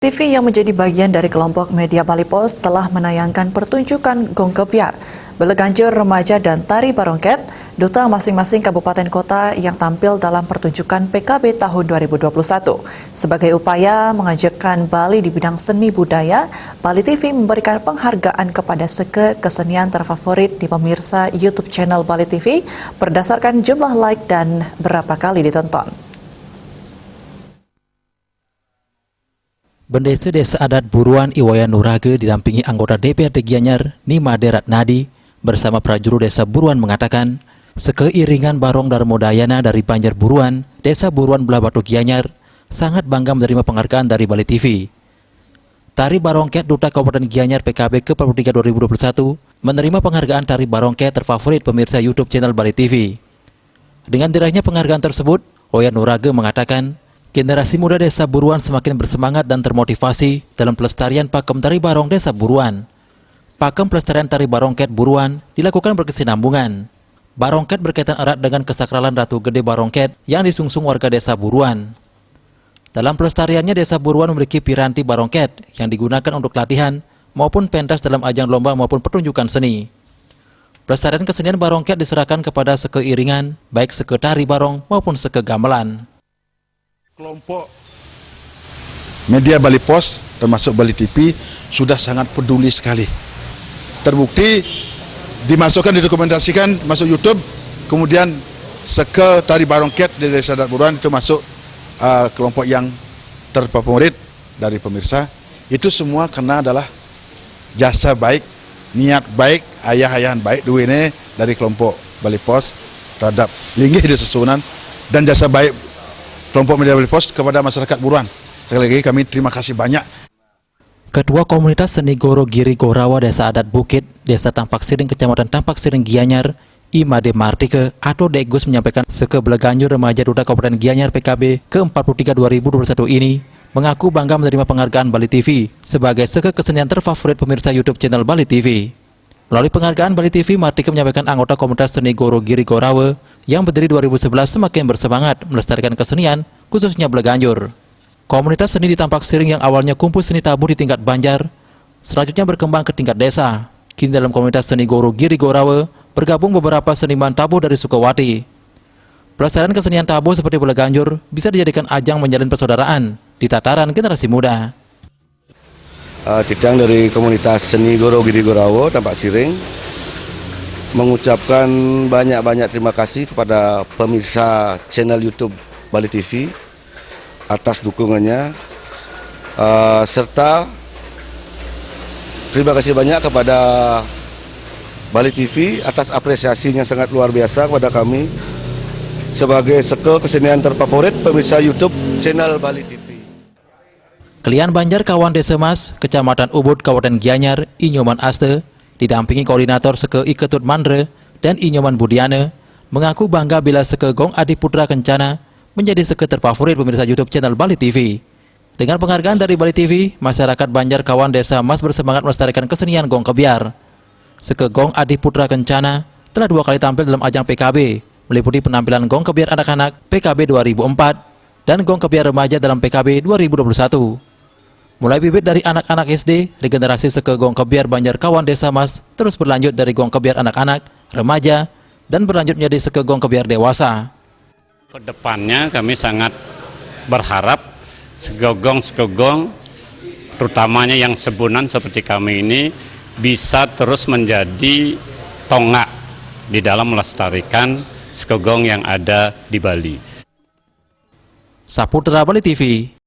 TV yang menjadi bagian dari kelompok media Bali Pos telah menayangkan pertunjukan Gong Kebiar, Beleganjur Remaja dan Tari Barongket, duta masing-masing kabupaten kota yang tampil dalam pertunjukan PKB tahun 2021. Sebagai upaya mengajarkan Bali di bidang seni budaya, Bali TV memberikan penghargaan kepada seke kesenian terfavorit di pemirsa YouTube channel Bali TV berdasarkan jumlah like dan berapa kali ditonton. Bendesa Desa Adat Buruan Iwayan Nurage didampingi anggota DPRD Gianyar Nima Derat Nadi bersama prajurut Desa Buruan mengatakan sekeiringan Barong Darmodayana dari Banjar Buruan, Desa Buruan Belah Batu Gianyar sangat bangga menerima penghargaan dari Bali TV. Tari Barongket Duta Kabupaten Gianyar PKB ke-43 2021 menerima penghargaan Tari Barongket terfavorit pemirsa YouTube channel Bali TV. Dengan diraihnya penghargaan tersebut, Iwayan Nurage mengatakan generasi muda Desa Buruan semakin bersemangat dan termotivasi dalam pelestarian pakem tari barong Desa Buruan. Pakem pelestarian tari barongket Buruan dilakukan berkesinambungan. Barongket berkaitan erat dengan kesakralan Ratu Gede Barongket yang disungsung warga Desa Buruan. Dalam pelestariannya, Desa Buruan memiliki piranti barongket yang digunakan untuk latihan maupun pentas dalam ajang lomba maupun pertunjukan seni. Pelestarian kesenian barongket diserahkan kepada sekeiringan, baik seke tari barong maupun seke gamelan. Kelompok media Bali Pos termasuk Bali TV sudah sangat peduli sekali. Terbukti dimasukkan, didokumentasikan masuk YouTube, kemudian seke tari barongket dari Desa Adat Buruan itu masuk kelompok yang terfavorit dari pemirsa. Itu semua karena adalah jasa baik, niat baik, ayah-ayahan baik duwene dari kelompok Bali Pos terhadap linggih di susunan dan jasa baik kelompok media Bali Pos kepada masyarakat Buruan. Sekali lagi kami terima kasih banyak. Ketua Komunitas Seni Goro Giri Gorawa Desa Adat Bukit, Desa Tampak Siring, Kecamatan Tampak Siring, Gianyar, Imade Martike atau Degus menyampaikan seke Beleganjur Remaja Duta Kabupaten Gianyar PKB ke-43 2021 ini mengaku bangga menerima penghargaan Bali TV sebagai seke kesenian terfavorit pemirsa YouTube channel Bali TV. Melalui penghargaan Bali TV, Martike menyampaikan anggota Komunitas Seni Goro Giri Gorawa yang berdiri 2011 semakin bersemangat melestarikan kesenian, khususnya Beleganjur. Komunitas seni di Tampak Siring yang awalnya kumpul seni tabuh di tingkat Banjar, selanjutnya berkembang ke tingkat desa. Kini dalam Komunitas Seni Goro Giri Gorawa bergabung beberapa seniman tabuh dari Sukawati. Pelestarian kesenian tabuh seperti Beleganjur bisa dijadikan ajang menjalin persaudaraan di tataran generasi muda. Tidang dari Komunitas Seni Goro Giri Gorawa Tampak Siring mengucapkan banyak-banyak terima kasih kepada pemirsa channel YouTube Bali TV atas dukungannya, serta terima kasih banyak kepada Bali TV atas apresiasinya sangat luar biasa kepada kami sebagai seke kesenian terfavorit pemirsa YouTube channel Bali TV. Kelian Banjar Kawan Desa Mas, Kecamatan Ubud, Kabupaten Gianyar, Inyoman Aste, didampingi koordinator seke Iketut Mandre dan Inyoman Budiane, mengaku bangga bila seke Gong Adiputra Kencana menjadi seke terfavorit pemirsa YouTube channel Bali TV. Dengan penghargaan dari Bali TV, masyarakat Banjar Kawan Desa Mas bersemangat melestarikan kesenian Gong Kebiar. Seke Gong Adiputra Kencana telah 2 kali tampil dalam ajang PKB, meliputi penampilan Gong Kebiar anak-anak PKB 2004 dan Gong Kebiar remaja dalam PKB 2021. Mulai bibit dari anak-anak SD, regenerasi seke Gong Kebiar Banjar Kawan Desa Mas terus berlanjut dari Gong Kebiar anak-anak, remaja, dan berlanjut menjadi seke Gong Kebiar dewasa. Kedepannya kami sangat berharap sekegong, terutamanya yang sebunan seperti kami ini, bisa terus menjadi tonggak di dalam melestarikan sekegong yang ada di Bali. Saputra Bali TV.